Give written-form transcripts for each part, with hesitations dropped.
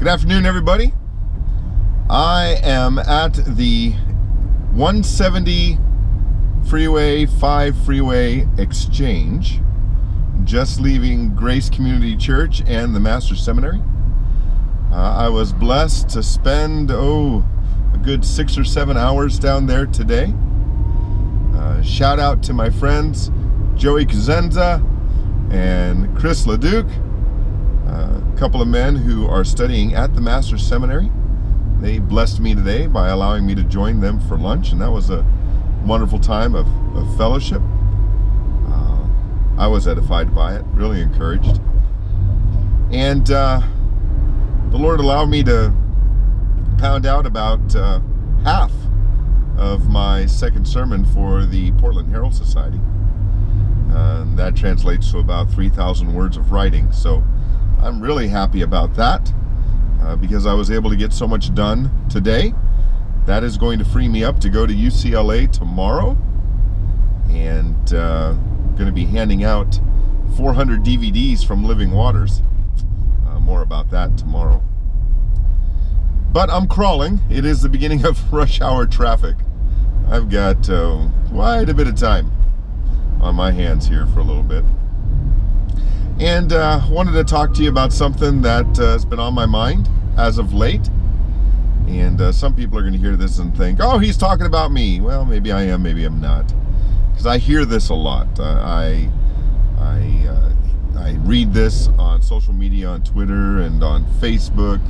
Good afternoon, everybody. I am at the 170 Freeway 5 Freeway Exchange, just leaving Grace Community Church and the Master's Seminary. I was blessed to spend, a good 6 or 7 hours down there today. Shout out to my friends Joey Kazenza and Chris LeDuc, a couple of men who are studying at the Master's Seminary. They blessed me today by allowing me to join them for lunch, and that was a wonderful time of fellowship. I was edified by it, really encouraged. And the Lord allowed me to pound out about half of my second sermon for the Portland Herald Society. And that translates to about 3,000 words of writing. So I'm really happy about that because I was able to get so much done today. That is going to free me up to go to UCLA tomorrow, and going to be handing out 400 DVDs from Living Waters. More about that tomorrow. But I'm crawling. It is the beginning of rush hour traffic. I've got quite a bit of time on my hands here for a little bit. And wanted to talk to you about something that has been on my mind as of late. And some people are going to hear this and think, oh, he's talking about me. Well, maybe I am, maybe I'm not. Because I hear this a lot. I read this on social media, on Twitter and on Facebook.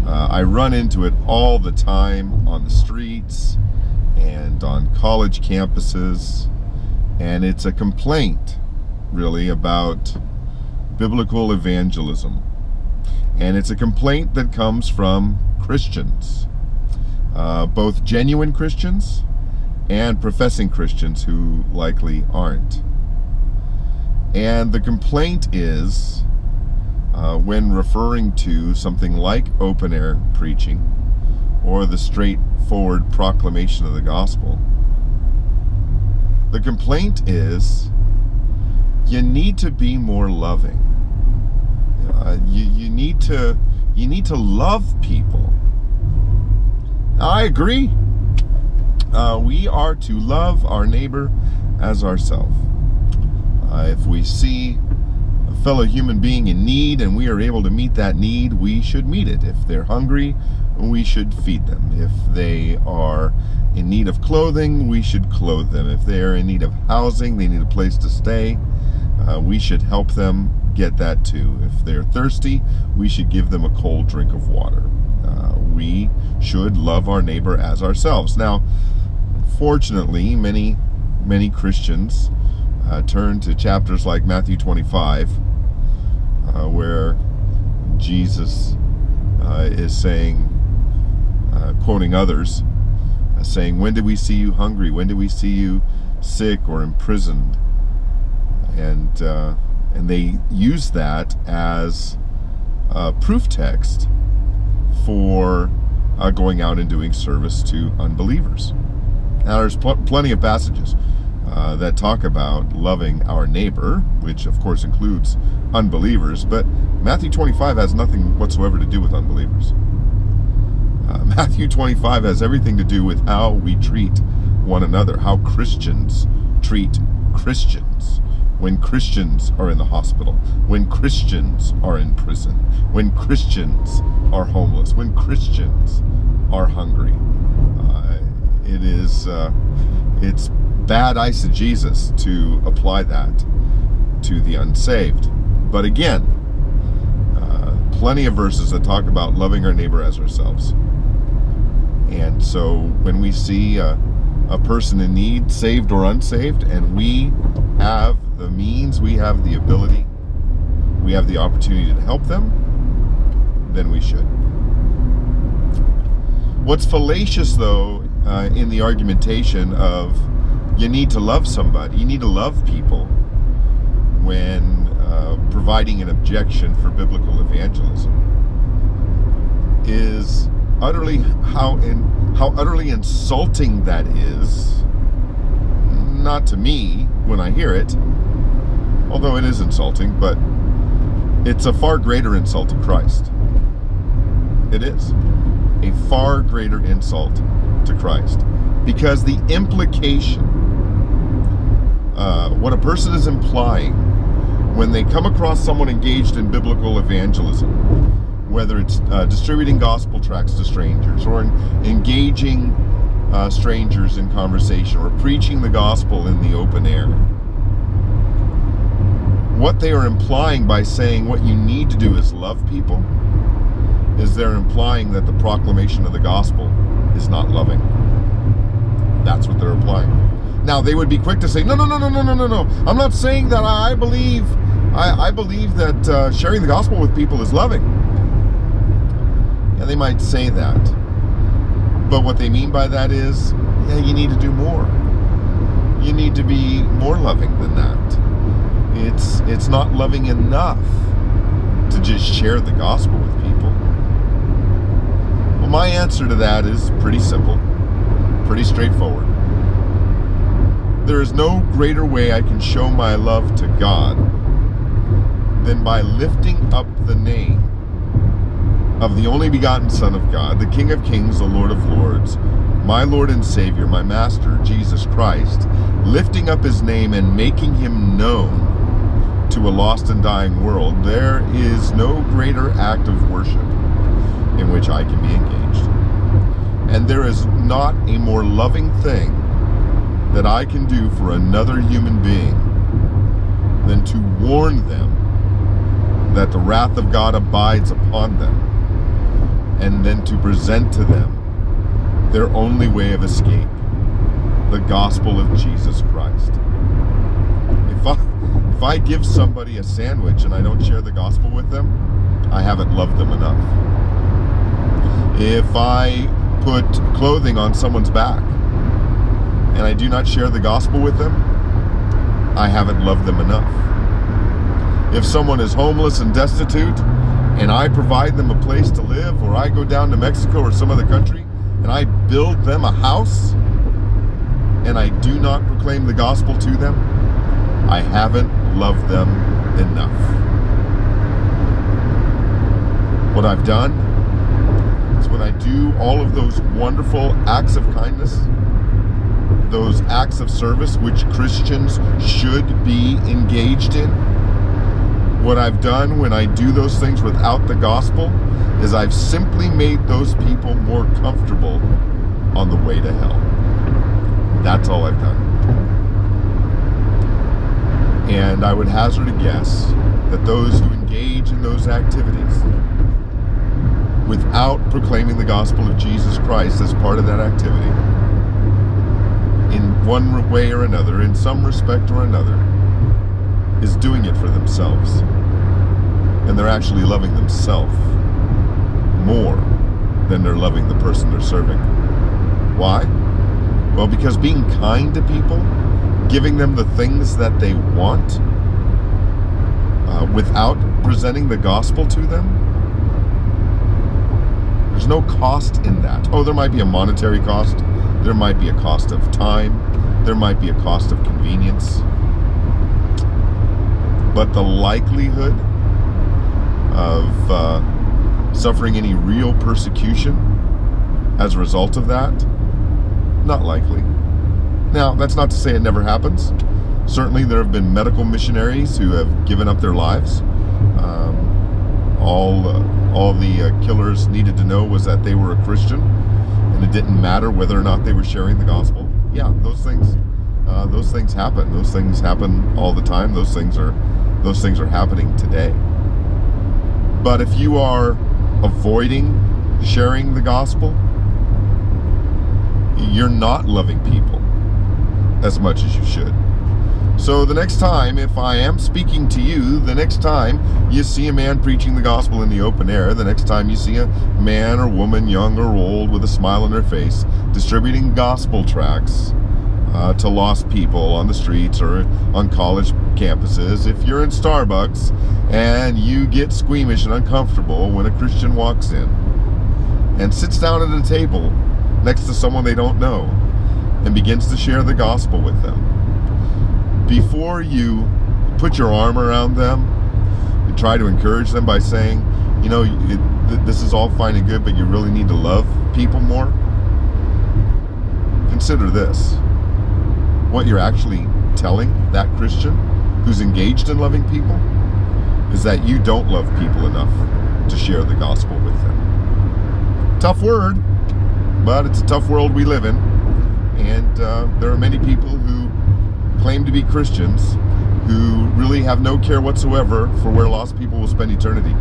I run into it all the time on the streets and on college campuses. And it's a complaint, really, about biblical evangelism. And it's a complaint that comes from Christians, both genuine Christians and professing Christians who likely aren't. And the complaint is when referring to something like open-air preaching or the straightforward proclamation of the gospel. The complaint is you need to be more loving. You need to love people. I agree. We are to love our neighbor as ourselves. If we see a fellow human being in need and we are able to meet that need, we should meet it. If they're hungry, we should feed them. If they are in need of clothing, we should clothe them. If they are in need of housing, they need a place to stay, we should help them get that too. If they're thirsty, we should give them a cold drink of water. We should love our neighbor as ourselves. Now, fortunately, many Christians turn to chapters like Matthew 25, where Jesus is saying, quoting others, saying, when did we see you hungry? When did we see you sick or imprisoned? And they use that as a proof text for going out and doing service to unbelievers. Now, there's plenty of passages that talk about loving our neighbor, which of course includes unbelievers, but Matthew 25 has nothing whatsoever to do with unbelievers. Matthew 25 has everything to do with how we treat one another, how Christians treat Christians. When Christians are in the hospital, when Christians are in prison, when Christians are homeless, when Christians are hungry. It's bad eisegesis to apply that to the unsaved. But again, plenty of verses that talk about loving our neighbor as ourselves. And so when we see a person in need, saved or unsaved, and we have the means, we have the ability, we have the opportunity to help them, then we should. What's fallacious, though, in the argumentation of you need to love somebody, you need to love people, when providing an objection for biblical evangelism, is how utterly insulting that is. Not to me when I hear it, although it is insulting, but it's a far greater insult to Christ. It is a far greater insult to Christ, because the implication, what a person is implying when they come across someone engaged in biblical evangelism, whether it's distributing gospel tracts to strangers, or engaging strangers in conversation, or preaching the gospel in the open air, what they are implying by saying what you need to do is love people is they're implying that the proclamation of the gospel is not loving. That's what they're implying. Now, they would be quick to say, no. I'm not saying that. I believe that sharing the gospel with people is loving. Yeah, they might say that. But what they mean by that is, yeah, you need to do more. You need to be more loving than that. It's not loving enough to just share the gospel with people. Well, my answer to that is pretty simple, pretty straightforward. There is no greater way I can show my love to God than by lifting up the name of the only begotten Son of God, the King of Kings, the Lord of Lords, my Lord and Savior, my Master, Jesus Christ, lifting up his name and making him known to a lost and dying world. There is no greater act of worship in which I can be engaged. And there is not a more loving thing that I can do for another human being than to warn them that the wrath of God abides upon them, and then to present to them their only way of escape, the gospel of Jesus Christ. If I give somebody a sandwich and I don't share the gospel with them, I haven't loved them enough. If I put clothing on someone's back and I do not share the gospel with them, I haven't loved them enough. If someone is homeless and destitute and I provide them a place to live, or I go down to Mexico or some other country and I build them a house and I do not proclaim the gospel to them, I haven't loved them enough. What I've done is, when I do all of those wonderful acts of kindness, those acts of service which Christians should be engaged in, what I've done when I do those things without the gospel is I've simply made those people more comfortable on the way to hell. That's all I've done. And I would hazard a guess that those who engage in those activities without proclaiming the gospel of Jesus Christ as part of that activity, in one way or another, in some respect or another, is doing it for themselves. And they're actually loving themselves more than they're loving the person they're serving. Why? Well, because being kind to people, giving them the things that they want, without presenting the gospel to them, there's no cost in that. Oh, there might be a monetary cost. There might be a cost of time. There might be a cost of convenience. But the likelihood of suffering any real persecution as a result of that, not likely. Now, that's not to say it never happens. Certainly there have been medical missionaries who have given up their lives. All the killers needed to know was that they were a Christian, and it didn't matter whether or not they were sharing the gospel. Yeah, those things happen. Those things happen all the time. Those things are happening today. But if you are avoiding sharing the gospel, you're not loving people as much as you should. So the next time, if I am speaking to you, the next time you see a man preaching the gospel in the open air, the next time you see a man or woman, young or old, with a smile on their face, distributing gospel tracts to lost people on the streets or on college campuses, if you're in Starbucks and you get squeamish and uncomfortable when a Christian walks in and sits down at a table next to someone they don't know and begins to share the gospel with them, before you put your arm around them and try to encourage them by saying, you know, this is all fine and good, but you really need to love people more, consider this. What you're actually telling that Christian who's engaged in loving people is that you don't love people enough to share the gospel with them. Tough word, but it's a tough world we live in. And there are many people who claim to be Christians who really have no care whatsoever for where lost people will spend eternity.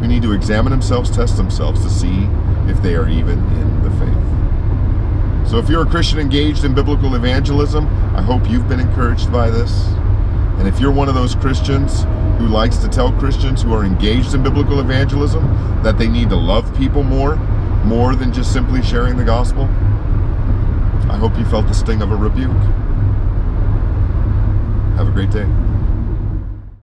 Who need to examine themselves, test themselves to see if they are even in the faith. So if you're a Christian engaged in biblical evangelism, I hope you've been encouraged by this. And if you're one of those Christians who likes to tell Christians who are engaged in biblical evangelism that they need to love people more than just simply sharing the gospel, I hope you felt the sting of a rebuke. Have a great day.